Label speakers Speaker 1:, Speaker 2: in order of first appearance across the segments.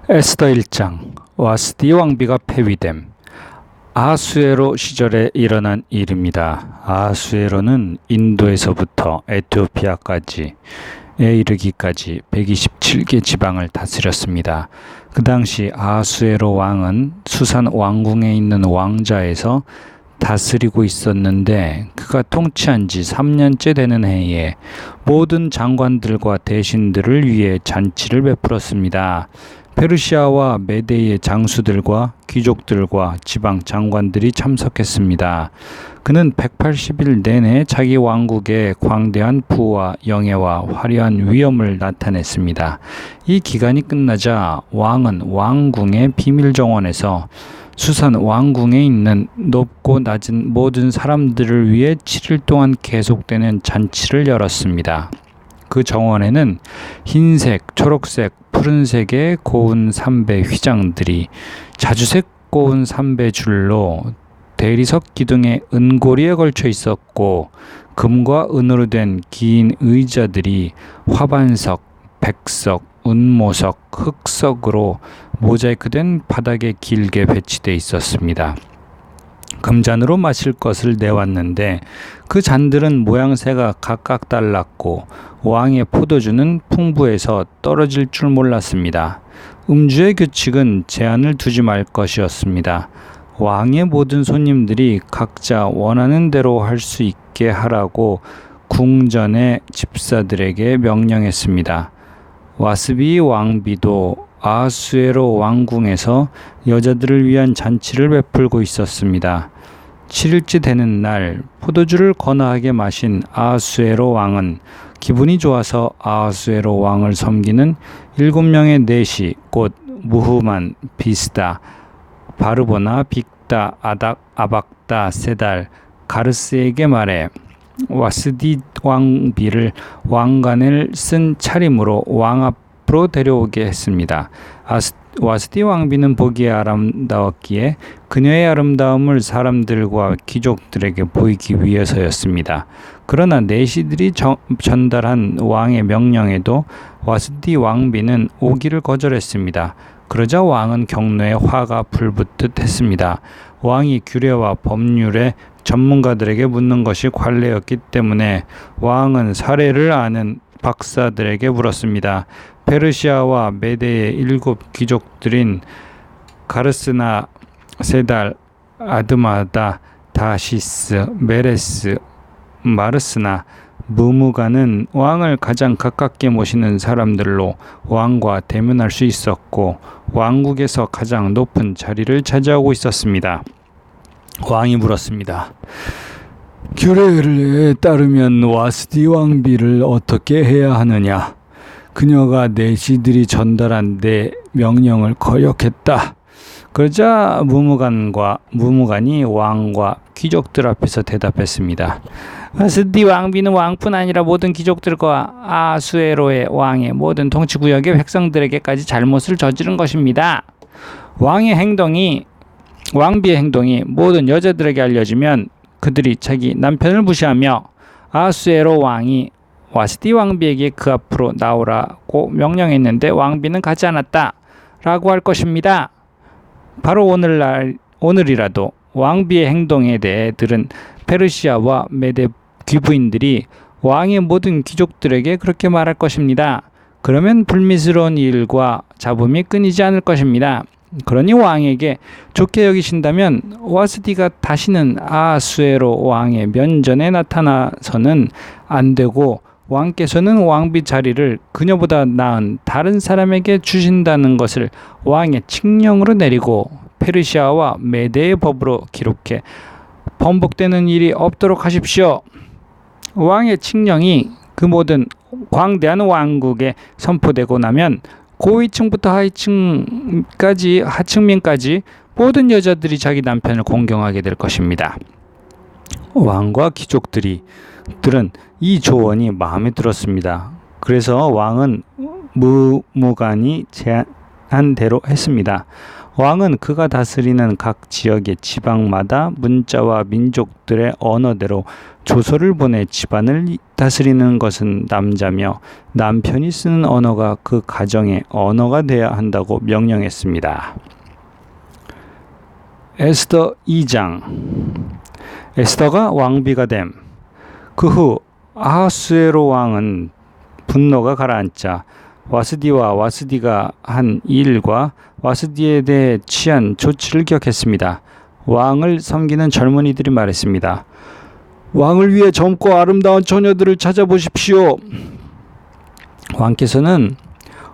Speaker 1: 에스더 1장 와스디 왕비가 폐위됨. 아하수에로 시절에 일어난 일입니다. 아하수에로는 인도에서부터 에티오피아까지에 이르기까지 127개 지방을 다스렸습니다. 그 당시 아하수에로 왕은 수산 왕궁에 있는 왕자에서 다스리고 있었는데, 그가 통치한 지 3년째 되는 해에 모든 장관들과 대신들을 위해 잔치를 베풀었습니다. 페르시아와 메대의 장수들과 귀족들과 지방 장관들이 참석했습니다. 그는 180일 내내 자기 왕국의 광대한 부와 영예와 화려한 위엄을 나타냈습니다. 이 기간이 끝나자 왕은 왕궁의 비밀 정원에서 수산 왕궁에 있는 높고 낮은 모든 사람들을 위해 7일 동안 계속되는 잔치를 열었습니다. 그 정원에는 흰색, 초록색, 푸른색의 고운 삼배 휘장들이 자주색 고운 삼배 줄로 대리석 기둥의 은고리에 걸쳐 있었고, 금과 은으로 된 긴 의자들이 화반석, 백석, 운모석, 흑석으로 모자이크된 바닥에 길게 배치되어 있었습니다. 금잔으로 마실 것을 내왔는데 그 잔들은 모양새가 각각 달랐고 왕의 포도주는 풍부해서 떨어질 줄 몰랐습니다. 음주의 규칙은 제한을 두지 말 것이었습니다. 왕의 모든 손님들이 각자 원하는 대로 할 수 있게 하라고 궁전의 집사들에게 명령했습니다. 와스비 왕비도 아하수에로 왕궁에서 여자들을 위한 잔치를 베풀고 있었습니다. 7일째 되는 날 포도주를 거나하게 마신 아하수에로 왕은 기분이 좋아서 아하수에로 왕을 섬기는 7명의 내시, 곧 무흐만, 비스다, 바르보나, 빅다, 아닥, 아박다, 세달, 가르스에게 말해 와스디 왕비를 왕관을 쓴 차림으로 왕 앞으로 데려오게 했습니다. 와스디 왕비는 보기에 아름다웠기에 그녀의 아름다움을 사람들과 귀족들에게 보이기 위해서였습니다. 그러나 내시들이 전달한 왕의 명령에도 와스디 왕비는 오기를 거절했습니다. 그러자 왕은 경로에 화가 불붙듯 했습니다. 왕이 규례와 법률의 전문가들에게 묻는 것이 관례였기 때문에 왕은 사례를 아는 박사들에게 물었습니다. 페르시아와 메대의 7 귀족들인 가르스나, 세달, 아드마다, 다시스, 메레스, 마르스나, 무무가는 왕을 가장 가깝게 모시는 사람들로 왕과 대면할 수 있었고 왕국에서 가장 높은 자리를 차지하고 있었습니다. 왕이 물었습니다. 규례에 따르면 와스디 왕비를 어떻게 해야 하느냐? 그녀가 내시들이 전달한 내 명령을 거역했다. 그러자 무무간이 왕과 귀족들 앞에서 대답했습니다. 와스디 왕비는 왕뿐 아니라 모든 귀족들과 아하수에로의 왕의 모든 통치구역의 백성들에게까지 잘못을 저지른 것입니다. 왕비의 행동이 모든 여자들에게 알려지면 그들이 자기 남편을 무시하며 아하수에로 왕이 와스디 왕비에게 그 앞으로 나오라고 명령했는데 왕비는 가지 않았다 라고 할 것입니다. 바로 오늘이라도 왕비의 행동에 대해 들은 페르시아와 메대 귀부인들이 왕의 모든 귀족들에게 그렇게 말할 것입니다. 그러면 불미스러운 일과 잡음이 끊이지 않을 것입니다. 그러니 왕에게 좋게 여기신다면 와스디가 다시는 아하수에로 왕의 면전에 나타나서는 안 되고, 왕께서는 왕비 자리를 그녀보다 나은 다른 사람에게 주신다는 것을 왕의 칙령으로 내리고 페르시아와 메대의 법으로 기록해 번복되는 일이 없도록 하십시오. 왕의 칙령이 그 모든 광대한 왕국에 선포되고 나면 고위층부터 하층민까지 모든 여자들이 자기 남편을 공경하게 될 것입니다. 왕과 귀족들은 이 조언이 마음에 들었습니다. 그래서 왕은 무무간이 제안한 대로 했습니다. 왕은 그가 다스리는 각 지역의 지방마다 문자와 민족들의 언어대로 조서를 보내 집안을 다스리는 것은 남자며 남편이 쓰는 언어가 그 가정의 언어가 되어야 한다고 명령했습니다. 에스더 2장. 에스더가 왕비가 됨. 그 후 아하수에로 왕은 분노가 가라앉자 와스디와 와스디가 한 일과 와스디에 대해 취한 조치를 기억했습니다. 왕을 섬기는 젊은이들이 말했습니다. 왕을 위해 젊고 아름다운 처녀들을 찾아보십시오. 왕께서는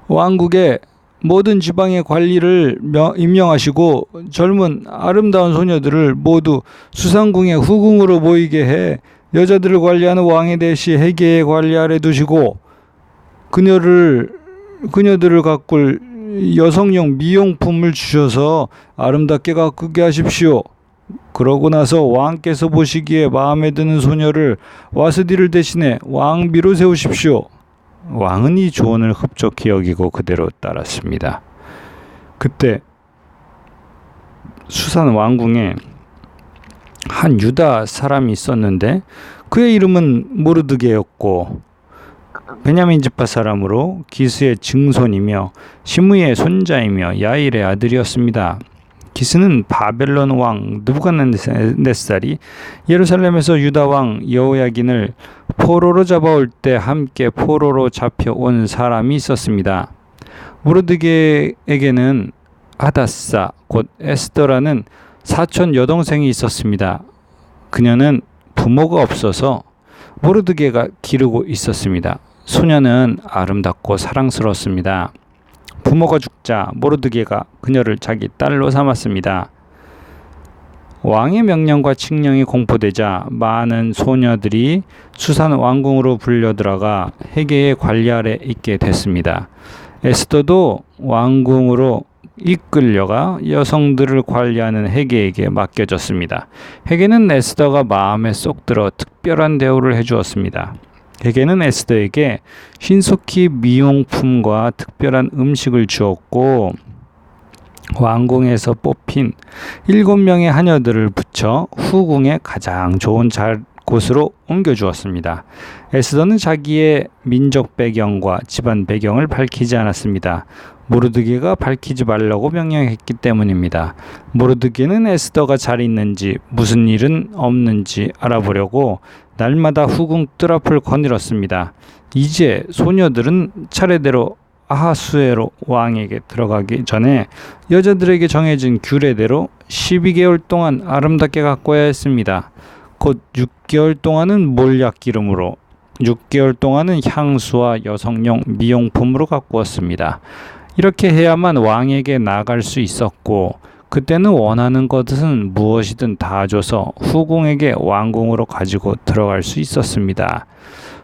Speaker 1: 왕국의 모든 지방의 관리를 임명하시고 젊은 아름다운 소녀들을 모두 수상궁의 후궁으로 모이게 해 여자들을 관리하는 왕의 대시 헤게의 관리 아래 두시고 그녀들을 가꿀 여성용 미용품을 주셔서 아름답게 가꾸게 하십시오. 그러고 나서 왕께서 보시기에 마음에 드는 소녀를 와스디를 대신해 왕비로 세우십시오. 왕은 이 조언을 흡족히 여기고 그대로 따랐습니다. 그때 수산 왕궁에 한 유다 사람이 있었는데 그의 이름은 모르드게였고 베냐민 지파 사람으로 기스의 증손이며 시므이의 손자이며 야일의 아들이었습니다. 기스는 바벨론 왕 느부갓네살이 예루살렘에서 유다 왕 여호야긴을 포로로 잡아올 때 함께 포로로 잡혀온 사람이 있었습니다. 모르드게에게는 하다사 곧 에스더라는 사촌 여동생이 있었습니다. 그녀는 부모가 없어서 모르드게가 기르고 있었습니다. 소녀는 아름답고 사랑스러웠습니다. 부모가 죽자 모르드게가 그녀를 자기 딸로 삼았습니다. 왕의 명령과 칙령이 공포되자 많은 소녀들이 수산 왕궁으로 불려들어가 헤게의 관리 아래 있게 됐습니다. 에스더도 왕궁으로 이끌려가 여성들을 관리하는 헤게에게 맡겨졌습니다. 헤게는 에스더가 마음에 쏙 들어 특별한 대우를 해주었습니다. 헤게는 에스더에게 신속히 미용품과 특별한 음식을 주었고 왕궁에서 뽑힌 7명의 하녀들을 붙여 후궁의 가장 좋은 곳으로 옮겨주었습니다. 에스더는 자기의 민족 배경과 집안 배경을 밝히지 않았습니다. 모르드게가 밝히지 말라고 명령했기 때문입니다. 모르드게는 에스더가 잘 있는지 무슨 일은 없는지 알아보려고 날마다 후궁 뜰 앞을 거닐었습니다. 이제 소녀들은 차례대로 아하수에로 왕에게 들어가기 전에 여자들에게 정해진 규례대로 12개월 동안 아름답게 가꿔야 했습니다. 곧 6개월 동안은 몰약 기름으로 6개월 동안은 향수와 여성용 미용품으로 가꾸었습니다. 이렇게 해야만 왕에게 나아갈 수 있었고 그때는 원하는 것은 무엇이든 다 줘서 후궁에게 왕궁으로 가지고 들어갈 수 있었습니다.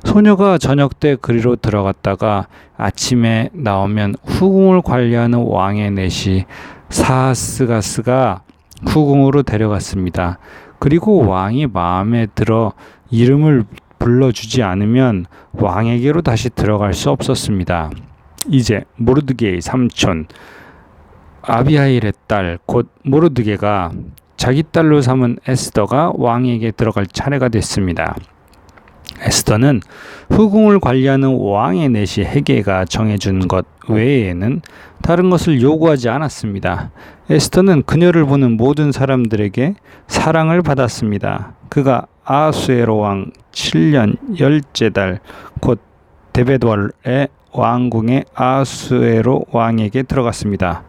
Speaker 1: 소녀가 저녁 때 그리로 들어갔다가 아침에 나오면 후궁을 관리하는 왕의 내시 사하스가스가 후궁으로 데려갔습니다. 그리고 왕이 마음에 들어 이름을 불러주지 않으면 왕에게로 다시 들어갈 수 없었습니다. 이제 모르드게의 삼촌 아비하일의 딸 곧 모르드게가 자기 딸로 삼은 에스더가 왕에게 들어갈 차례가 됐습니다. 에스더는 후궁을 관리하는 왕의 내시 헤게가 정해준 것 외에는 다른 것을 요구하지 않았습니다. 에스더는 그녀를 보는 모든 사람들에게 사랑을 받았습니다. 그가 아하수에로 왕 7년 10째 달 곧 데베돌의 왕궁의 아하수에로 왕에게 들어갔습니다.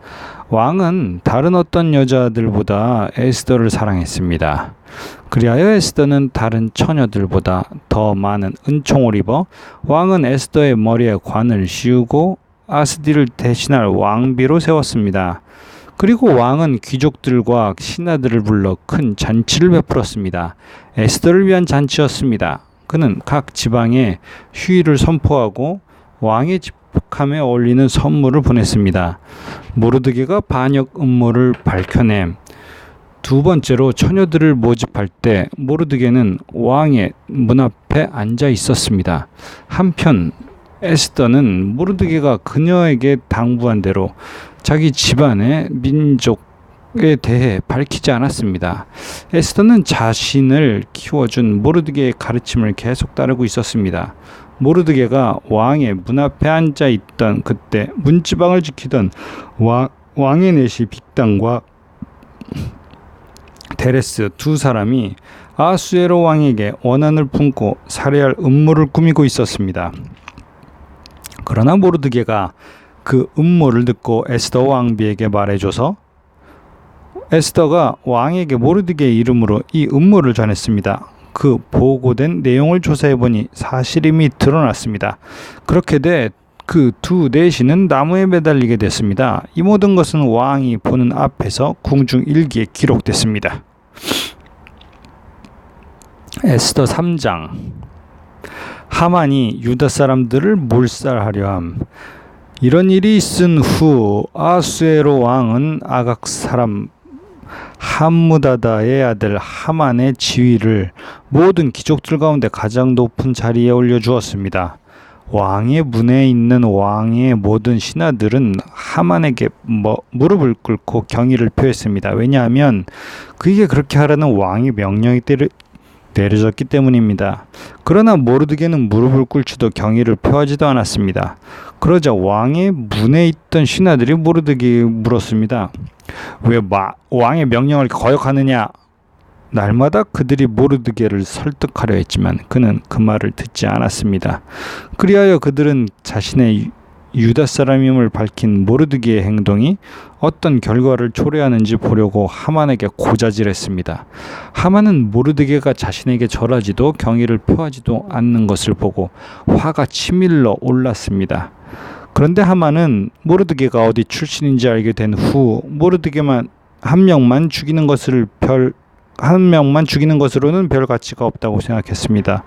Speaker 1: 왕은 다른 어떤 여자들보다 에스더를 사랑했습니다. 그리하여 에스더는 다른 처녀들보다 더 많은 은총을 입어 왕은 에스더의 머리에 관을 씌우고 아스디를 대신할 왕비로 세웠습니다. 그리고 왕은 귀족들과 신하들을 불러 큰 잔치를 베풀었습니다. 에스더를 위한 잔치였습니다. 그는 각 지방에 휴일을 선포하고 왕의 집함에 어울리는 선물을 보냈습니다. 모르드게가 반역 음모를 밝혀냄. 두 번째로 처녀들을 모집할 때 모르드게는 왕의 문 앞에 앉아 있었습니다. 한편 에스더는 모르드게가 그녀에게 당부한 대로 자기 집안의 민족에 대해 밝히지 않았습니다. 에스더는 자신을 키워준 모르드게의 가르침을 계속 따르고 있었습니다. 모르드게가 왕의 문 앞에 앉아 있던 그때 문지방을 지키던 왕의 내시 빅단과 데레스 두 사람이 아수에로 왕에게 원한을 품고 살해할 음모를 꾸미고 있었습니다. 그러나 모르드게가 그 음모를 듣고 에스더 왕비에게 말해줘서 에스더가 왕에게 모르드게의 이름으로 이 음모를 전했습니다. 그 보고된 내용을 조사해보니 사실임이 드러났습니다. 그렇게 돼 그 두 내시는 나무에 매달리게 됐습니다. 이 모든 것은 왕이 보는 앞에서 궁중 일기에 기록됐습니다. 에스더 3장. 하만이 유다 사람들을 몰살하려 함. 이런 일이 있은 후 아수에로 왕은 아각 사람 함무다다의 아들 하만의 지위를 모든 귀족들 가운데 가장 높은 자리에 올려주었습니다. 왕의 문에 있는 왕의 모든 신하들은 하만에게 무릎을 꿇고 경의를 표했습니다. 왜냐하면 그에게 그렇게 하라는 왕의 명령이 내려졌기 때문입니다. 그러나 모르드게는 무릎을 꿇지도 경의를 표하지도 않았습니다. 그러자 왕의 문에 있던 신하들이 모르드게에게 물었습니다. 왜 왕의 명령을 거역하느냐? 날마다 그들이 모르드게를 설득하려 했지만 그는 그 말을 듣지 않았습니다. 그리하여 그들은 자신의 유다 사람임을 밝힌 모르드게의 행동이 어떤 결과를 초래하는지 보려고 하만에게 고자질했습니다. 하만은 모르드게가 자신에게 절하지도 경의를 표하지도 않는 것을 보고 화가 치밀러 올랐습니다. 그런데 하만은 모르드게가 어디 출신인지 알게 된 후 모르드게만 한 명만 죽이는 것으로는 별 가치가 없다고 생각했습니다.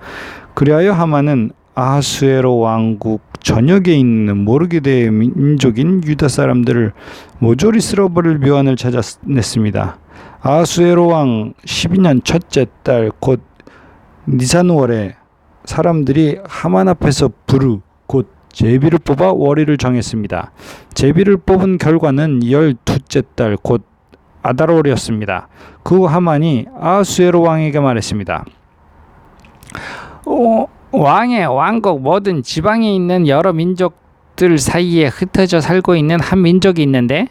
Speaker 1: 그리하여 하만은 아수에로 왕국 전역에 있는 모르드게의 민족인 유다 사람들을 모조리 쓸어버릴 묘안을 찾아냈습니다. 아수에로 왕 12년 첫째 달 곧 니산월에 사람들이 하만 앞에서 부르 곧 제비를 뽑아 월일을 정했습니다. 제비를 뽑은 결과는 12째 달 곧 아달월이었습니다. 그 후 하만이 아수에로 왕에게 말했습니다. 왕의 왕국 모든 지방에 있는 여러 민족들 사이에 흩어져 살고 있는 한 민족이 있는데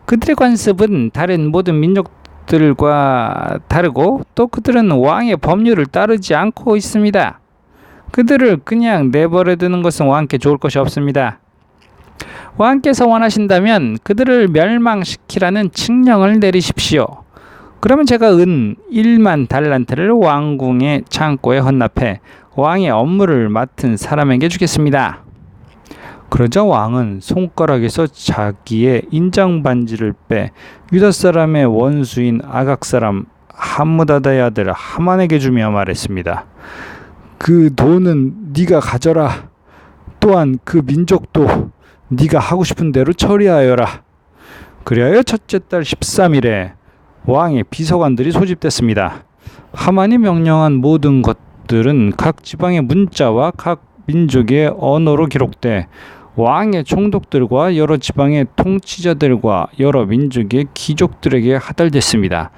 Speaker 1: 그들의 관습은 다른 모든 민족들과 다르고 또 그들은 왕의 법률을 따르지 않고 있습니다. 그들을 그냥 내버려 두는 것은 왕께 좋을 것이 없습니다. 왕께서 원하신다면 그들을 멸망시키라는 칙령을 내리십시오. 그러면 제가 은 1만 달란트를 왕궁의 창고에 헌납해 왕의 업무를 맡은 사람에게 주겠습니다. 그러자 왕은 손가락에서 자기의 인장 반지를 빼 유다 사람의 원수인 아각 사람 함무다다의 아들 하만에게 주며 말했습니다. 그 돈은 네가 가져라. 또한 그 민족도 네가 하고 싶은 대로 처리하여라. 그리하여 첫째 달 13일에 왕의 비서관들이 소집됐습니다. 하만이 명령한 모든 것들은 각 지방의 문자와 각 민족의 언어로 기록돼 왕의 총독들과 여러 지방의 통치자들과 여러 민족의 귀족들에게 하달됐습니다.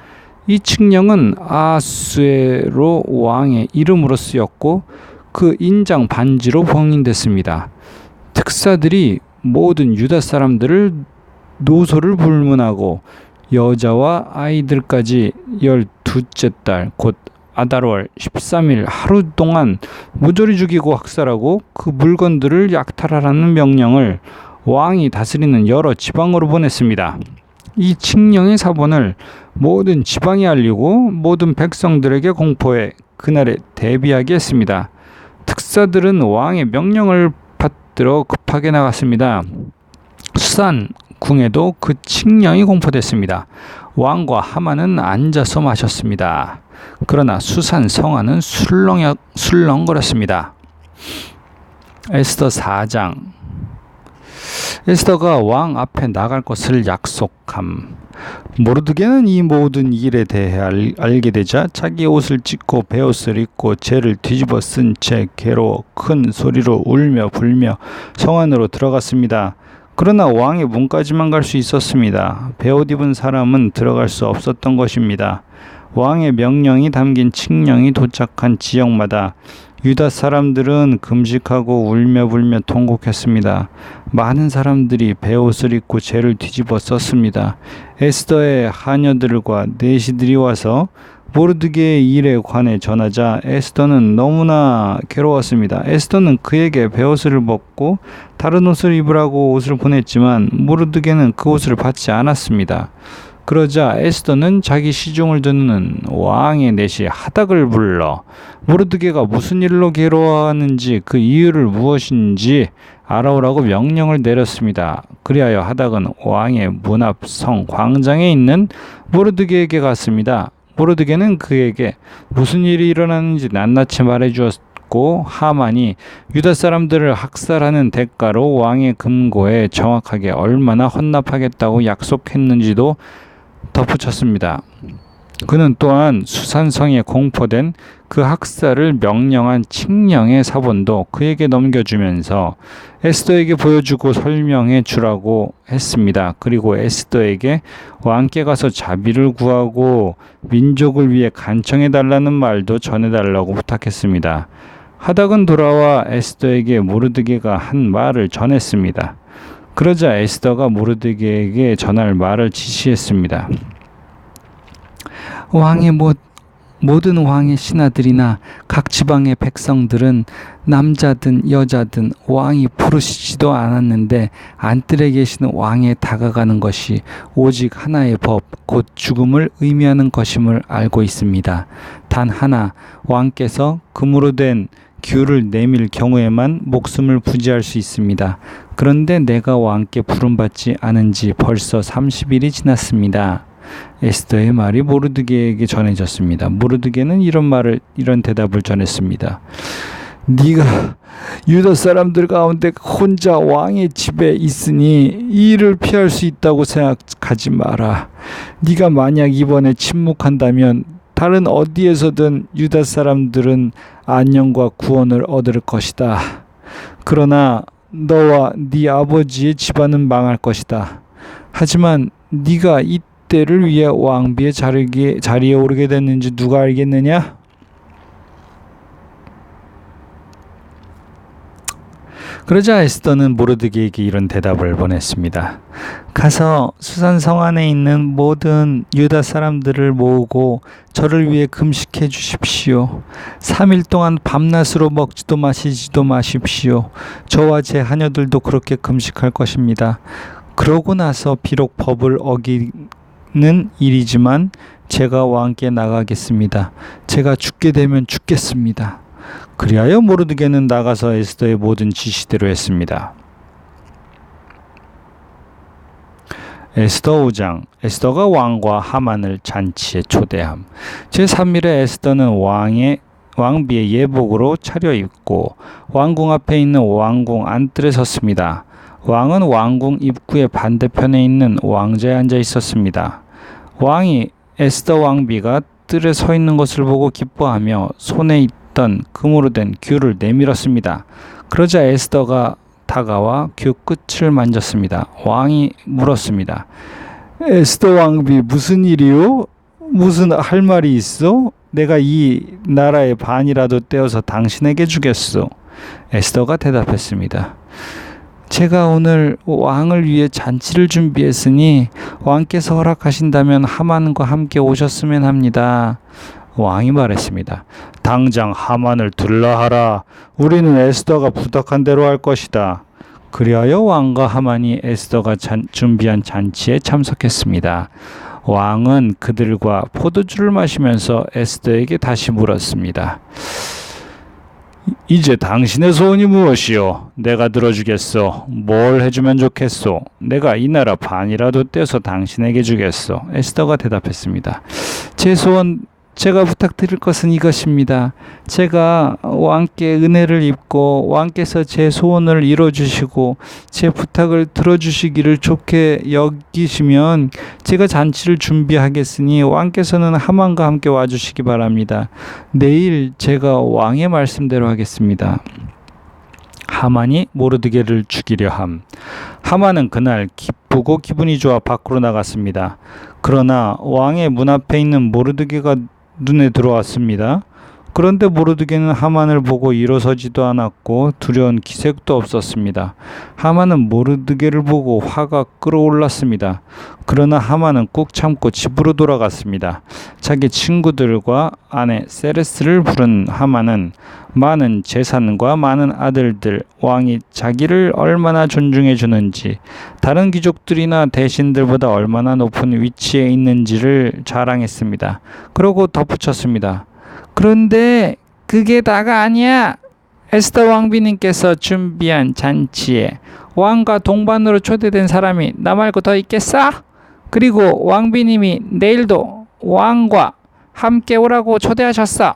Speaker 1: 이 칙령은 아수에로 왕의 이름으로 쓰였고 그 인장 반지로 봉인됐습니다. 특사들이 모든 유다 사람들을 노소를 불문하고 여자와 아이들까지 12째 달 곧 아달월 13일 하루 동안 모조리 죽이고 학살하고 그 물건들을 약탈하라는 명령을 왕이 다스리는 여러 지방으로 보냈습니다. 이 칙령의 사본을 모든 지방에 알리고 모든 백성들에게 공포해 그날에 대비하게 했습니다. 특사들은 왕의 명령을 받들어 급하게 나갔습니다. 수산 궁에도 그 칙령이 공포됐습니다. 왕과 하만은 앉아서 마셨습니다. 그러나 수산 성안은 술렁거렸습니다. 에스더 4장. 에스더가 왕 앞에 나갈 것을 약속함. 모르드게는 이 모든 일에 대해 알게 되자 자기 옷을 찢고 베옷을 입고 재를 뒤집어 쓴 채 괴로워 큰 소리로 울며 불며 성안으로 들어갔습니다. 그러나 왕의 문까지만 갈 수 있었습니다. 베옷 입은 사람은 들어갈 수 없었던 것입니다. 왕의 명령이 담긴 칙령이 도착한 지역마다 유다 사람들은 금식하고 울며 불며 통곡했습니다. 많은 사람들이 베옷을 입고 죄를 뒤집어 썼습니다. 에스더의 하녀들과 내시들이 와서 모르드게의 일에 관해 전하자 에스더는 너무나 괴로웠습니다. 에스더는 그에게 베옷을 벗고 다른 옷을 입으라고 옷을 보냈지만 모르드게는 그 옷을 받지 않았습니다. 그러자 에스더는 자기 시중을 듣는 왕의 내시 하닥을 불러 모르드게가 무슨 일로 괴로워하는지 그 이유를 무엇인지 알아오라고 명령을 내렸습니다. 그리하여 하닥은 왕의 문 앞 성 광장에 있는 모르드게에게 갔습니다. 모르드게는 그에게 무슨 일이 일어나는지 낱낱이 말해주었고 하만이 유다 사람들을 학살하는 대가로 왕의 금고에 정확하게 얼마나 헌납하겠다고 약속했는지도 덧붙였습니다. 그는 또한 수산성에 공포된 그 학살을 명령한 칙령의 사본도 그에게 넘겨주면서 에스더에게 보여주고 설명해 주라고 했습니다. 그리고 에스더에게 왕께 가서 자비를 구하고 민족을 위해 간청해 달라는 말도 전해 달라고 부탁했습니다. 하닥은 돌아와 에스더에게 모르드게가 한 말을 전했습니다. 그러자 에스더가 모르드게에게 전할 말을 지시했습니다. 모든 왕의 신하들이나 각 지방의 백성들은 남자든 여자든 왕이 부르시지도 않았는데 안뜰에 계시는 왕에 다가가는 것이 오직 하나의 법, 곧 죽음을 의미하는 것임을 알고 있습니다. 단 하나, 왕께서 금으로 된 귤을 내밀 경우에만 목숨을 부지할 수 있습니다. 그런데 내가 왕께 부름받지 않은 지 벌써 30일이 지났습니다. 에스더의 말이 모르드게에게 전해졌습니다. 모르드게는 이런 대답을 전했습니다. 네가 유다 사람들 가운데 혼자 왕의 집에 있으니 이 일을 피할 수 있다고 생각하지 마라. 네가 만약 이번에 침묵한다면 다른 어디에서든 유다 사람들은 안녕과 구원을 얻을 것이다. 그러나 너와 네 아버지의 집안은 망할 것이다. 하지만 네가 이때를 위해 왕비의 자리에 오르게 됐는지 누가 알겠느냐? 그러자 에스더는 모르드게에게 이런 대답을 보냈습니다. 가서 수산성 안에 있는 모든 유다 사람들을 모으고 저를 위해 금식해 주십시오. 3일 동안 밤낮으로 먹지도 마시지도 마십시오. 저와 제 하녀들도 그렇게 금식할 것입니다. 그러고 나서 비록 법을 어기는 일이지만 제가 왕께 나가겠습니다. 제가 죽게 되면 죽겠습니다. 그리하여 모르드게는 나가서 에스더의 모든 지시대로 했습니다. 에스더 5장. 에스더가 왕과 하만을 잔치에 초대함. 제3일에 에스더는 왕비의 예복으로 차려입고 왕궁 앞에 있는 왕궁 안뜰에 섰습니다. 왕은 왕궁 입구의 반대편에 있는 왕좌에 앉아 있었습니다. 왕이 에스더 왕비가 뜰에 서 있는 것을 보고 기뻐하며 손에 있던 금으로 된 귤을 내밀었습니다. 그러자 에스더가 다가와 귤 끝을 만졌습니다. 왕이 물었습니다. 에스더 왕비, 무슨 일이요? 무슨 할 말이 있어? 내가 이 나라의 반이라도 떼어서 당신에게 주겠소. 에스더가 대답했습니다. 제가 오늘 왕을 위해 잔치를 준비했으니 왕께서 허락하신다면 하만과 함께 오셨으면 합니다. 왕이 말했습니다. 당장 하만을 들라하라. 우리는 에스더가 부탁한 대로 할 것이다. 그리하여 왕과 하만이 에스더가 준비한 잔치에 참석했습니다. 왕은 그들과 포도주를 마시면서 에스더에게 다시 물었습니다. 이제 당신의 소원이 무엇이요? 내가 들어주겠소. 뭘 해주면 좋겠소? 내가 이 나라 반이라도 떼서 당신에게 주겠소. 에스더가 대답했습니다. 제 소원, 제가 부탁드릴 것은 이것입니다. 제가 왕께 은혜를 입고 왕께서 제 소원을 이뤄주시고 제 부탁을 들어주시기를 좋게 여기시면 제가 잔치를 준비하겠으니 왕께서는 하만과 함께 와주시기 바랍니다. 내일 제가 왕의 말씀대로 하겠습니다. 하만이 모르드게를 죽이려 함. 하만은 그날 기쁘고 기분이 좋아 밖으로 나갔습니다. 그러나 왕의 문 앞에 있는 모르드게가 눈에 들어왔습니다. 그런데 모르드게는 하만을 보고 일어서지도 않았고 두려운 기색도 없었습니다. 하만은 모르드게를 보고 화가 끓어올랐습니다. 그러나 하만은 꾹 참고 집으로 돌아갔습니다. 자기 친구들과 아내 세레스를 부른 하만은 많은 재산과 많은 아들들, 왕이 자기를 얼마나 존중해 주는지, 다른 귀족들이나 대신들보다 얼마나 높은 위치에 있는지를 자랑했습니다. 그러고 덧붙였습니다. 그런데 그게 다가 아니야. 에스더 왕비님께서 준비한 잔치에 왕과 동반으로 초대된 사람이 나 말고 더 있겠어? 그리고 왕비님이 내일도 왕과 함께 오라고 초대하셨어.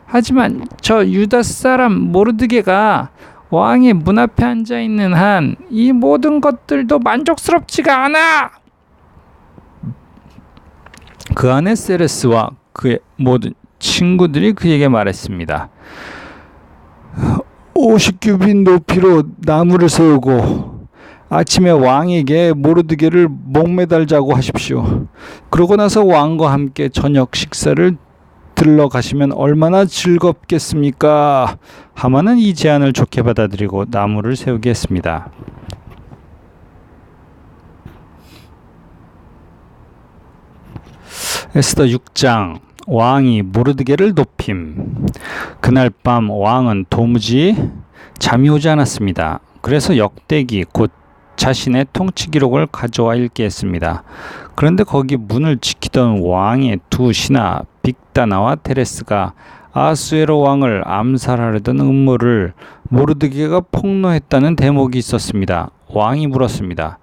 Speaker 1: 하지만 저 유다 사람 모르드게가 왕의 문 앞에 앉아 있는 한 이 모든 것들도 만족스럽지가 않아. 그 안에 세레스와 그의 모든 친구들이 그에게 말했습니다. 50규빗 높이로 나무를 세우고 아침에 왕에게 모르드게를 목매달자고 하십시오. 그러고 나서 왕과 함께 저녁 식사를 들러 가시면 얼마나 즐겁겠습니까? 하만은 이 제안을 좋게 받아들이고 나무를 세우게 했습니다. 에스더 6장 왕이 모르드게를 높임. 그날 밤 왕은 도무지 잠이 오지 않았습니다. 그래서 역대기 곧 자신의 통치 기록을 가져와 읽게 했습니다. 그런데 거기 문을 지키던 왕의 두 신하 빅다나와 테레스가 아수에로 왕을 암살하려던 음모를 모르드게가 폭로했다는 대목이 있었습니다. 왕이 물었습니다.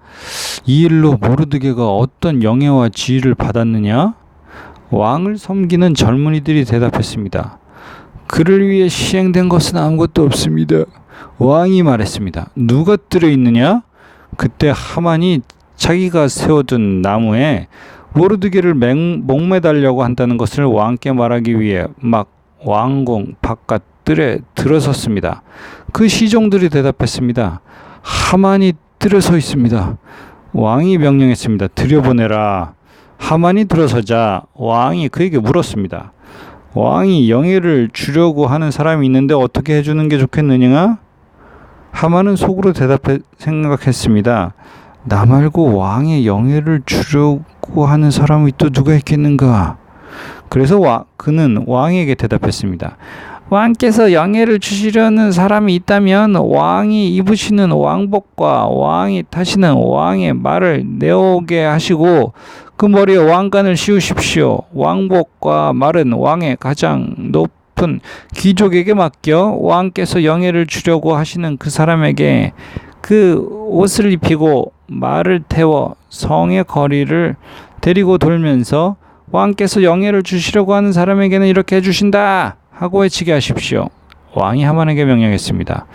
Speaker 1: 이 일로 모르드게가 어떤 영예와 지위를 받았느냐? 왕을 섬기는 젊은이들이 대답했습니다. 그를 위해 시행된 것은 아무것도 없습니다. 왕이 말했습니다. 누가 들어있느냐? 그때 하만이 자기가 세워둔 나무에 모르드게를 목매달려고 한다는 것을 왕께 말하기 위해 막 왕궁 바깥 뜰에 들어섰습니다. 그 시종들이 대답했습니다. 하만이 뜰에 서 있습니다. 왕이 명령했습니다. 들여보내라. 하만이 들어서자 왕이 그에게 물었습니다. 왕이 영예를 주려고 하는 사람이 있는데 어떻게 해주는 게 좋겠느냐? 하만은 속으로 생각했습니다. 나 말고 왕의 영예를 주려고 하는 사람이 또 누가 있겠는가? 그래서 그는 왕에게 대답했습니다. 왕께서 영예를 주시려는 사람이 있다면 왕이 입으시는 왕복과 왕이 타시는 왕의 말을 내오게 하시고 그 머리에 왕관을 씌우십시오. 왕복과 말은 왕의 가장 높은 귀족에게 맡겨 왕께서 영예를 주려고 하시는 그 사람에게 그 옷을 입히고 말을 태워 성의 거리를 데리고 돌면서 왕께서 영예를 주시려고 하는 사람에게는 이렇게 해주신다 하고 외치게 하십시오. 왕이 하만에게 명령했습니다.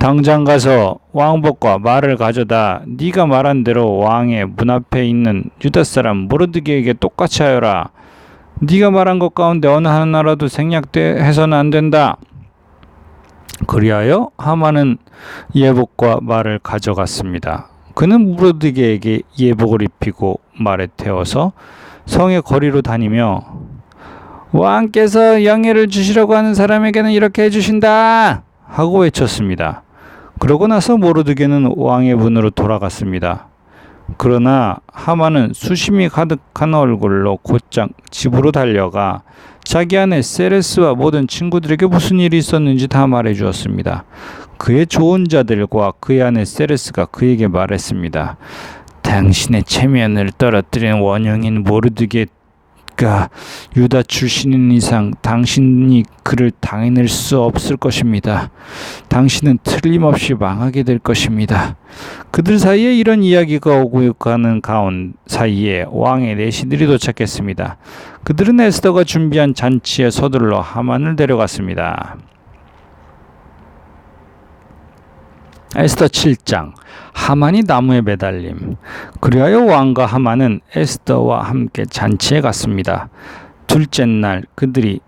Speaker 1: 당장 가서 왕복과 말을 가져다 네가 말한 대로 왕의 문 앞에 있는 유다 사람 모르드게에게 똑같이 하여라. 네가 말한 것 가운데 어느 하나라도 생략해서는 안 된다. 그리하여 하만은 예복과 말을 가져갔습니다. 그는 모르드게에게 예복을 입히고 말에 태워서 성의 거리로 다니며 왕께서 영예를 주시려고 하는 사람에게는 이렇게 해주신다 하고 외쳤습니다. 그러고 나서 모르드게는 왕의 문으로 돌아갔습니다. 그러나 하만은 수심이 가득한 얼굴로 곧장 집으로 달려가 자기 아내 세레스와 모든 친구들에게 무슨 일이 있었는지 다 말해 주었습니다. 그의 좋은 자들과 그의 아내 세레스가 그에게 말했습니다. 당신의 체면을 떨어뜨린 원형인 모르드게가 유다 출신인 이상 당신이 그를 당해낼 수 없을 것입니다. 당신은 틀림없이 망하게 될 것입니다. 그들 사이에 이런 이야기가 오고 가는 사이에 왕의 내시들이 도착했습니다. 그들은 에스더가 준비한 잔치에 서둘러 하만을 데려갔습니다. 에스더 7장 하만이 나무에 매달림. 그리하여 왕과 하만은 에스더와 함께 잔치에 갔습니다. 둘째 날 그들이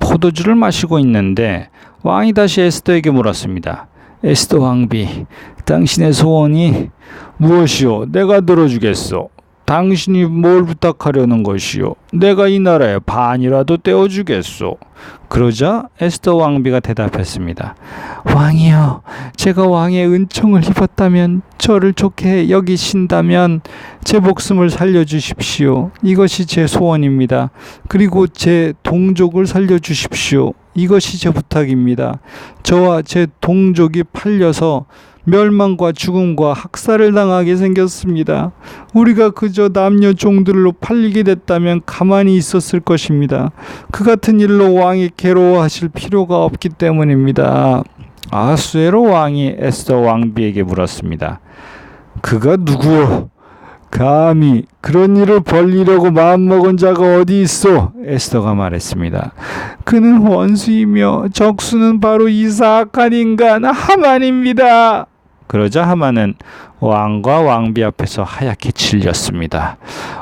Speaker 1: 포도주를 마시고 있는데 왕이 다시 에스더에게 물었습니다. 에스더 왕비, 당신의 소원이 무엇이오? 내가 들어주겠소. 당신이 뭘 부탁하려는 것이오? 내가 이 나라의 반이라도 떼어주겠소. 그러자 에스더 왕비가 대답했습니다. 왕이여, 제가 왕의 은총을 입었다면, 저를 좋게 여기신다면 제 목숨을 살려주십시오. 이것이 제 소원입니다. 그리고 제 동족을 살려주십시오. 이것이 제 부탁입니다. 저와 제 동족이 팔려서 멸망과 죽음과 학살을 당하게 생겼습니다. 우리가 그저 남녀 종들로 팔리게 됐다면 가만히 있었을 것입니다. 그 같은 일로 왕이 괴로워하실 필요가 없기 때문입니다. 아하수에로 왕이 에스더 왕비에게 물었습니다. 그가 누구요? 감히 그런 일을 벌리려고 마음먹은 자가 어디 있어? 에스더가 말했습니다. 그는 원수이며 적수는 바로 이 사악한 인간 하만입니다. 그러자 하만은 왕과 왕비 앞에서 하얗게 질렸습니다.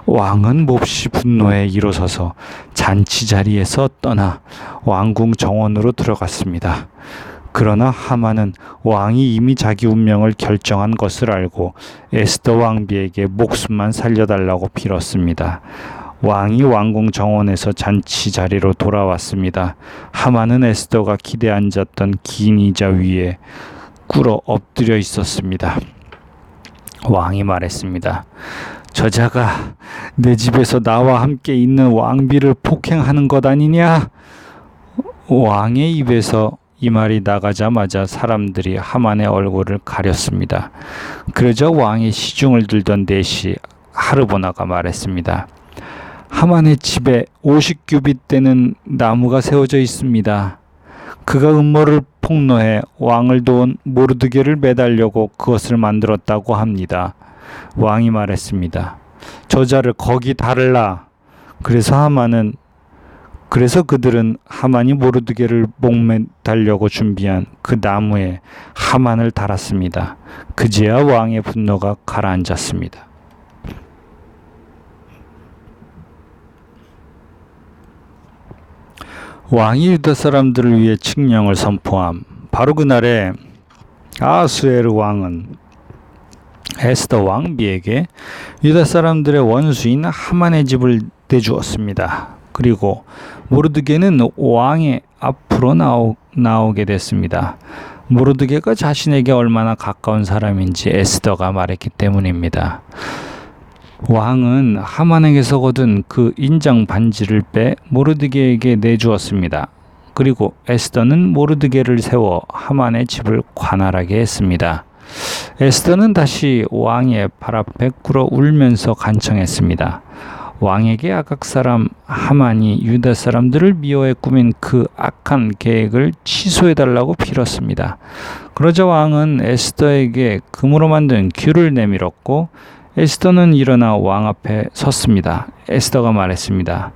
Speaker 1: 왕은 몹시 분노에 일어서서 잔치 자리에서 떠나 왕궁 정원으로 들어갔습니다. 그러나 하만은 왕이 이미 자기 운명을 결정한 것을 알고 에스더 왕비에게 목숨만 살려달라고 빌었습니다. 왕이 왕궁 정원에서 잔치 자리로 돌아왔습니다. 하만은 에스더가 기대 앉았던 긴 의자 위에 꿇어 엎드려 있었습니다. 왕이 말했습니다. 저자가 내 집에서 나와 함께 있는 왕비를 폭행하는 것 아니냐? 왕의 입에서 이 말이 나가자마자 사람들이 하만의 얼굴을 가렸습니다. 그러자 왕의 시중을 들던 넷이 하르보나가 말했습니다. 하만의 집에 50규빗 되는 나무가 세워져 있습니다. 그가 음모를 폭로해 왕을 도운 모르드게를 매달려고 그것을 만들었다고 합니다. 왕이 말했습니다. 저자를 거기 달으라. 그래서 그들은 하만이 모르드게를 목매달려고 준비한 그 나무에 하만을 달았습니다. 그제야 왕의 분노가 가라앉았습니다. 왕이 유다 사람들을 위해 칙령을 선포함. 바로 그날에 아하수에르 왕은 에스더 왕비에게 유다 사람들의 원수인 하만의 집을 내주었습니다. 그리고 모르드게는 왕의 앞으로 나오게 됐습니다. 모르드게가 자신에게 얼마나 가까운 사람인지 에스더가 말했기 때문입니다. 왕은 하만에게서 거둔 그 인장 반지를 빼 모르드게에게 내주었습니다. 그리고 에스더는 모르드게를 세워 하만의 집을 관할하게 했습니다. 에스더는 다시 왕의 발 앞에 꿇어 울면서 간청했습니다. 왕에게 아각 사람 하만이 유다 사람들을 미워해 꾸민 그 악한 계획을 취소해달라고 빌었습니다. 그러자 왕은 에스더에게 금으로 만든 귤을 내밀었고 에스더는 일어나 왕 앞에 섰습니다. 에스더가 말했습니다.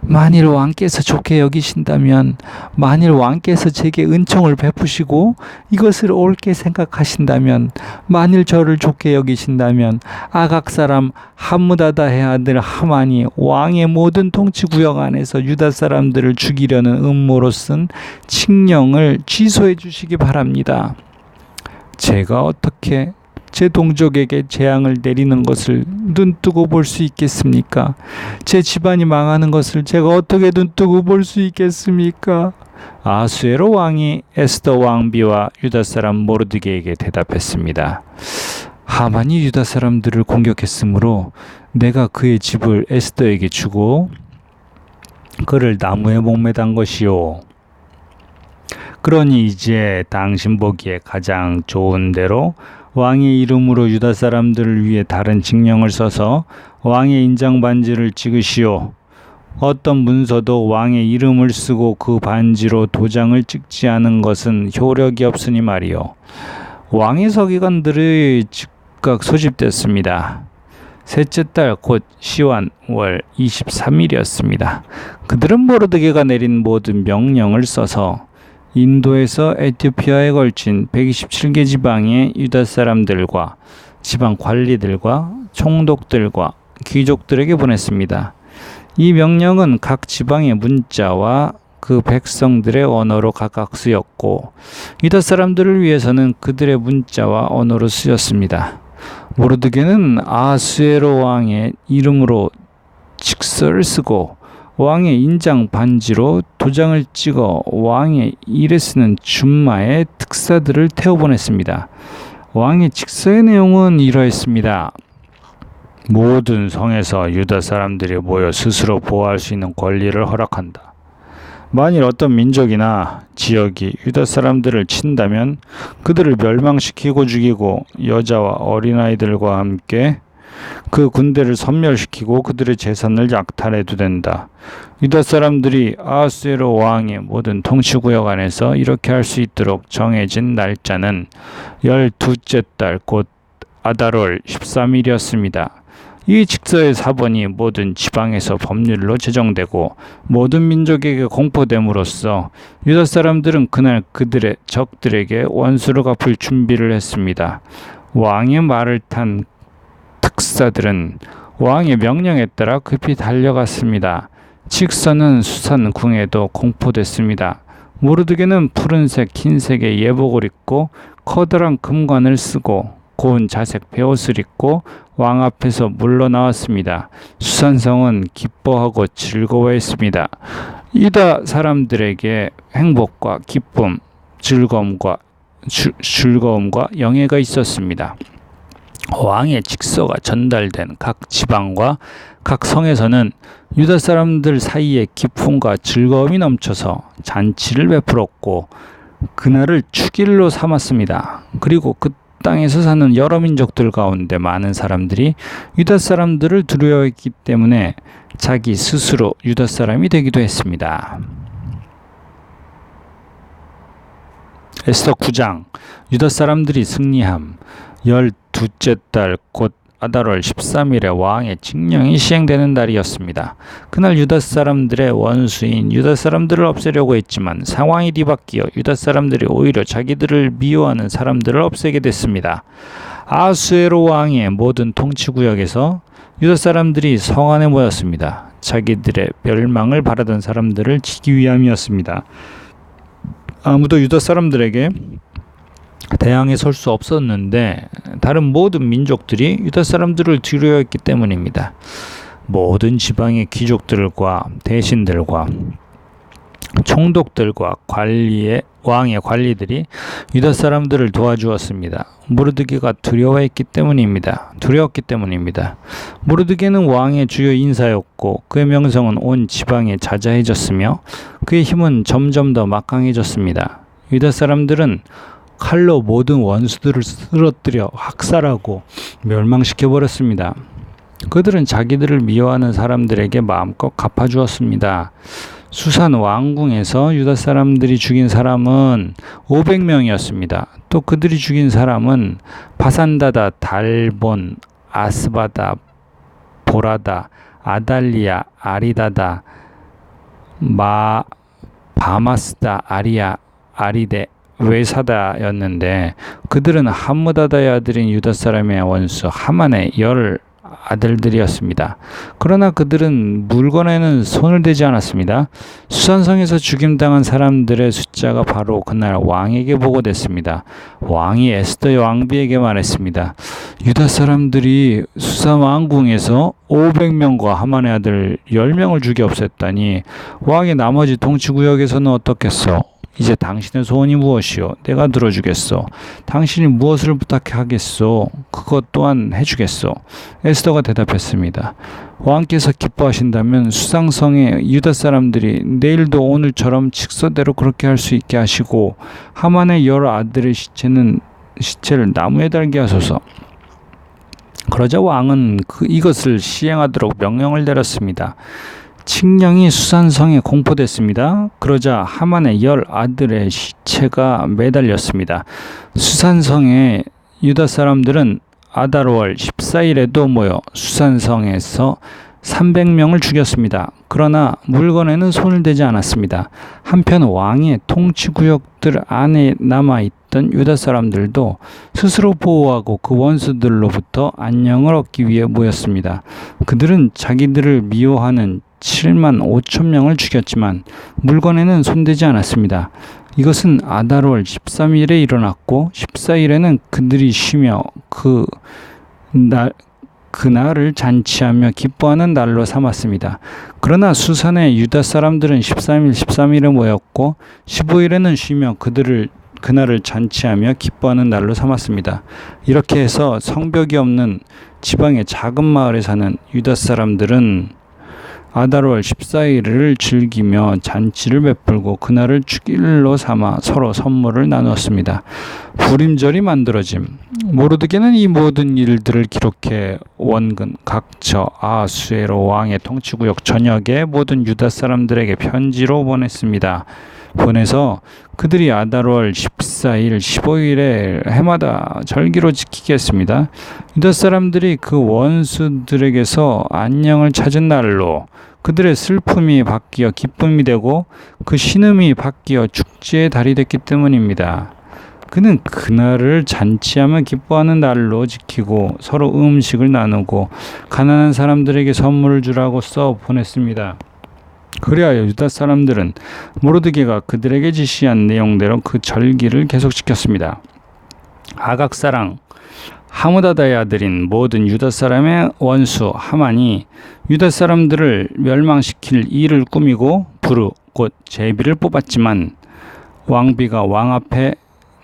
Speaker 1: 만일 왕께서 좋게 여기신다면, 만일 왕께서 제게 은총을 베푸시고 이것을 옳게 생각하신다면, 만일 저를 좋게 여기신다면 아각 사람 함므다다의 아들 하만이 왕의 모든 통치 구역 안에서 유다 사람들을 죽이려는 음모로 쓴 칙령을 취소해 주시기 바랍니다. 제가 어떻게 제 동족에게 재앙을 내리는 것을 눈뜨고 볼 수 있겠습니까? 제 집안이 망하는 것을 제가 어떻게 눈뜨고 볼 수 있겠습니까? 아하수에로 왕이 에스더 왕비와 유다 사람 모르드게에게 대답했습니다. 하만이 유다 사람들을 공격했으므로 내가 그의 집을 에스더에게 주고 그를 나무에 목매단 것이요. 그러니 이제 당신 보기에 가장 좋은 대로 왕의 이름으로 유다 사람들을 위해 다른 칙령을 써서 왕의 인장 반지를 찍으시오. 어떤 문서도 왕의 이름을 쓰고 그 반지로 도장을 찍지 않은 것은 효력이 없으니 말이요. 왕의 서기관들이 즉각 소집됐습니다. 셋째 달 곧 시완 월 23일이었습니다. 그들은 모르드게가 내린 모든 명령을 써서 인도에서 에티오피아에 걸친 127개 지방의 유다 사람들과 지방 관리들과 총독들과 귀족들에게 보냈습니다. 이 명령은 각 지방의 문자와 그 그 백성들의 언어로 각각 쓰였고 유다 사람들을 위해서는 그들의 문자와 언어로 쓰였습니다. 모르드게는 아하수에로 왕의 이름으로 직서를 쓰고 왕의 인장 반지로 도장을 찍어 왕의 일에 쓰는 준마의 특사들을 태워보냈습니다. 왕의 직서의 내용은 이러했습니다. 모든 성에서 유다 사람들이 모여 스스로 보호할 수 있는 권리를 허락한다. 만일 어떤 민족이나 지역이 유다 사람들을 친다면 그들을 멸망시키고 죽이고 여자와 어린아이들과 함께 그 군대를 섬멸시키고 그들의 재산을 약탈해도 된다. 유다 사람들이 아하수에로 왕의 모든 통치구역 안에서 이렇게 할 수 있도록 정해진 날짜는 12째 달 곧 아달월 13일이었습니다. 이 직서의 사본이 모든 지방에서 법률로 제정되고 모든 민족에게 공포됨으로써 유다 사람들은 그날 그들의 적들에게 원수를 갚을 준비를 했습니다. 왕의 말을 탄 특사들은 왕의 명령에 따라 급히 달려갔습니다. 직서는 수산궁에도 공포됐습니다. 모르드게는 푸른색, 흰색의 예복을 입고 커다란 금관을 쓰고 고운 자색 베옷을 입고 왕 앞에서 물러나왔습니다. 수산성은 기뻐하고 즐거워했습니다. 유다 사람들에게 행복과 기쁨, 즐거움과 영예가 있었습니다. 왕의 직서가 전달된 각 지방과 각 성에서는 유다 사람들 사이에 기쁨과 즐거움이 넘쳐서 잔치를 베풀었고 그날을 축일로 삼았습니다. 그리고 그 땅에서 사는 여러 민족들 가운데 많은 사람들이 유다 사람들을 두려워했기 때문에 자기 스스로 유다 사람이 되기도 했습니다. 에스더 9장 유다 사람들이 승리함. 12째 달 곧 아달월 13일에 왕의 칙령이 시행되는 날이었습니다. 그날 유다 사람들의 원수인 유다 사람들을 없애려고 했지만 상황이 뒤바뀌어 유다 사람들이 오히려 자기들을 미워하는 사람들을 없애게 됐습니다. 아하수에로 왕의 모든 통치구역에서 유다 사람들이 성 안에 모였습니다. 자기들의 멸망을 바라던 사람들을 치기 위함이었습니다. 아무도 유다 사람들에게 대항에 설 수 없었는데 다른 모든 민족들이 유다 사람들을 두려워했기 때문입니다. 모든 지방의 귀족들과 대신들과 총독들과 왕의 관리들이 유다 사람들을 도와주었습니다. 모르드게가 두려웠기 때문입니다. 모르드게는 왕의 주요 인사였고 그의 명성은 온 지방에 자자해졌으며 그의 힘은 점점 더 막강해졌습니다. 유다 사람들은 칼로 모든 원수들을 쓰러뜨려 학살하고 멸망시켜버렸습니다. 그들은 자기들을 미워하는 사람들에게 마음껏 갚아주었습니다. 수산 왕궁에서 유다 사람들이 죽인 사람은 500명이었습니다. 또 그들이 죽인 사람은 바산다다, 달본, 아스바다, 보라다, 아달리아, 아리다다, 바마스다, 아리아, 아리데, 외사다였는데 그들은 함므다다의 아들인 유다 사람의 원수 하만의 10 아들들이었습니다. 그러나 그들은 물건에는 손을 대지 않았습니다. 수산성에서 죽임당한 사람들의 숫자가 바로 그날 왕에게 보고됐습니다. 왕이 에스더 왕비에게 말했습니다. 유다 사람들이 수산 왕궁에서 500명과 하만의 아들 10명을 죽여 없앴다니 왕의 나머지 통치구역에서는 어떻겠소? 이제 당신의 소원이 무엇이요? 내가 들어주겠소. 당신이 무엇을 부탁하겠소? 그것 또한 해주겠소. 에스더가 대답했습니다. 왕께서 기뻐하신다면 수상성의 유다 사람들이 내일도 오늘처럼 직서대로 그렇게 할 수 있게 하시고 하만의 여러 아들의 시체를 나무에 달게 하소서. 그러자 왕은 이것을 시행하도록 명령을 내렸습니다. 칙령이 수산성에 공포됐습니다. 그러자 하만의 10 아들의 시체가 매달렸습니다. 수산성의 유다 사람들은 아달월 14일에도 모여 수산성에서 300명을 죽였습니다. 그러나 물건에는 손을 대지 않았습니다. 한편 왕의 통치구역들 안에 남아있던 유다 사람들도 스스로 보호하고 그 원수들로부터 안녕을 얻기 위해 모였습니다. 그들은 자기들을 미워하는 7만 5천 명을 죽였지만 물건에는 손대지 않았습니다. 이것은 아달월 13일에 일어났고 14일에는 그들이 쉬며 그날을 잔치하며 기뻐하는 날로 삼았습니다. 그러나 수산의 유다 사람들은 13일, 13일에 모였고 15일에는 쉬며 그날을 잔치하며 기뻐하는 날로 삼았습니다. 이렇게 해서 성벽이 없는 지방의 작은 마을에 사는 유다 사람들은 아달월 14일을 즐기며 잔치를 베풀고 그날을 축일로 삼아 서로 선물을 나누었습니다. 부림절이 만들어짐. 모르드게는 이 모든 일들을 기록해 원근 각처 아수에로 왕의 통치구역 전역의 모든 유다 사람들에게 편지로 보내서 그들이 아달월 14일, 15일에 해마다 절기로 지키게 했습니다. 유다 사람들이 그 원수들에게서 안녕을 찾은 날로 그들의 슬픔이 바뀌어 기쁨이 되고 그 신음이 바뀌어 축제의 달이 됐기 때문입니다. 그는 그날을 잔치하며 기뻐하는 날로 지키고 서로 음식을 나누고 가난한 사람들에게 선물을 주라고 써 보냈습니다. 그리하여 유다 사람들은 모르드게가 그들에게 지시한 내용대로 그 절기를 계속시켰습니다. 아각사랑 하무다다의 아들인 모든 유다 사람의 원수 하만이 유다 사람들을 멸망시킬 일을 꾸미고 부르 곧 제비를 뽑았지만 왕비가 왕 앞에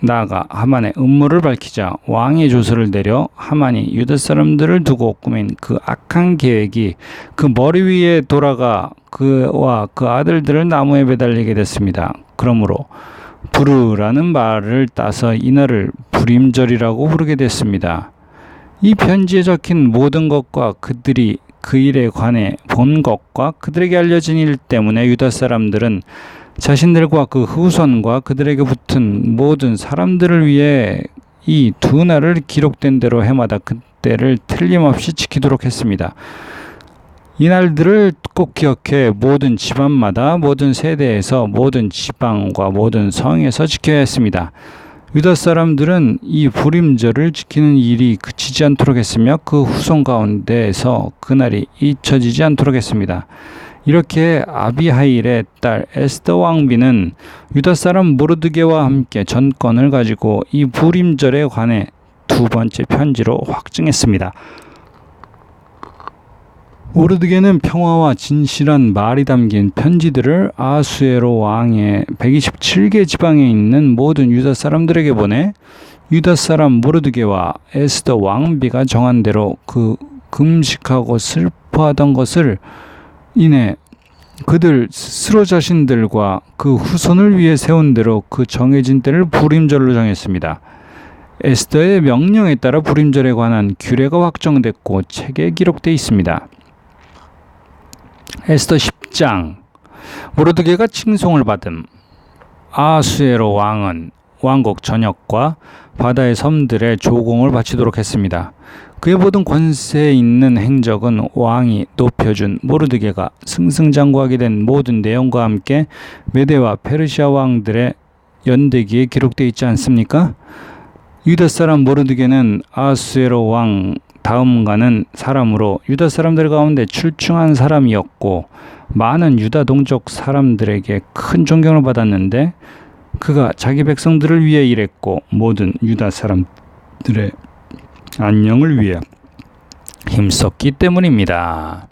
Speaker 1: 나아가 하만의 음모를 밝히자 왕의 조서를 내려 하만이 유다 사람들을 두고 꾸민 그 악한 계획이 그 머리 위에 돌아가 그와 그 아들들을 나무에 매달리게 됐습니다. 그러므로 부르라는 말을 따서 이날을 부림절이라고 부르게 됐습니다. 이 편지에 적힌 모든 것과 그들이 그 일에 관해 본 것과 그들에게 알려진 일 때문에 유다 사람들은 자신들과 그 후손과 그들에게 붙은 모든 사람들을 위해 이 두 날을 기록된 대로 해마다 그때를 틀림없이 지키도록 했습니다. 이 날들을 꼭 기억해 모든 집안마다 모든 세대에서 모든 지방과 모든 성에서 지켜야 했습니다. 유다 사람들은 이 부림절을 지키는 일이 그치지 않도록 했으며 그 후손 가운데에서 그날이 잊혀지지 않도록 했습니다. 이렇게 아비하일의 딸 에스더 왕비는 유다 사람 모르드게와 함께 전권을 가지고 이 부림절에 관해 두 번째 편지로 확증했습니다. 모르드게는 평화와 진실한 말이 담긴 편지들을 아수에로 왕의 127개 지방에 있는 모든 유다 사람들에게 보내 유다 사람 모르드게와 에스더 왕비가 정한 대로 그 금식하고 슬퍼하던 것을 인해 그들 스스로 자신들과 그 후손을 위해 세운 대로 그 정해진 때를 부림절로 정했습니다. 에스더의 명령에 따라 부림절에 관한 규례가 확정됐고 책에 기록되어 있습니다. 에스더 10장. 모르드게가 칭송을 받음. 아수에로 왕은 왕국 전역과 바다의 섬들에 조공을 바치도록 했습니다. 그의 모든 권세에 있는 행적은 왕이 높여준 모르드게가 승승장구하게 된 모든 내용과 함께 메대와 페르시아 왕들의 연대기에 기록되어 있지 않습니까? 유다 사람 모르드게는 아수에로 왕 다음가는 사람으로 유다 사람들 가운데 출중한 사람이었고 많은 유다 동족 사람들에게 큰 존경을 받았는데 그가 자기 백성들을 위해 일했고 모든 유다 사람들의 안녕을 위해 힘썼기 때문입니다.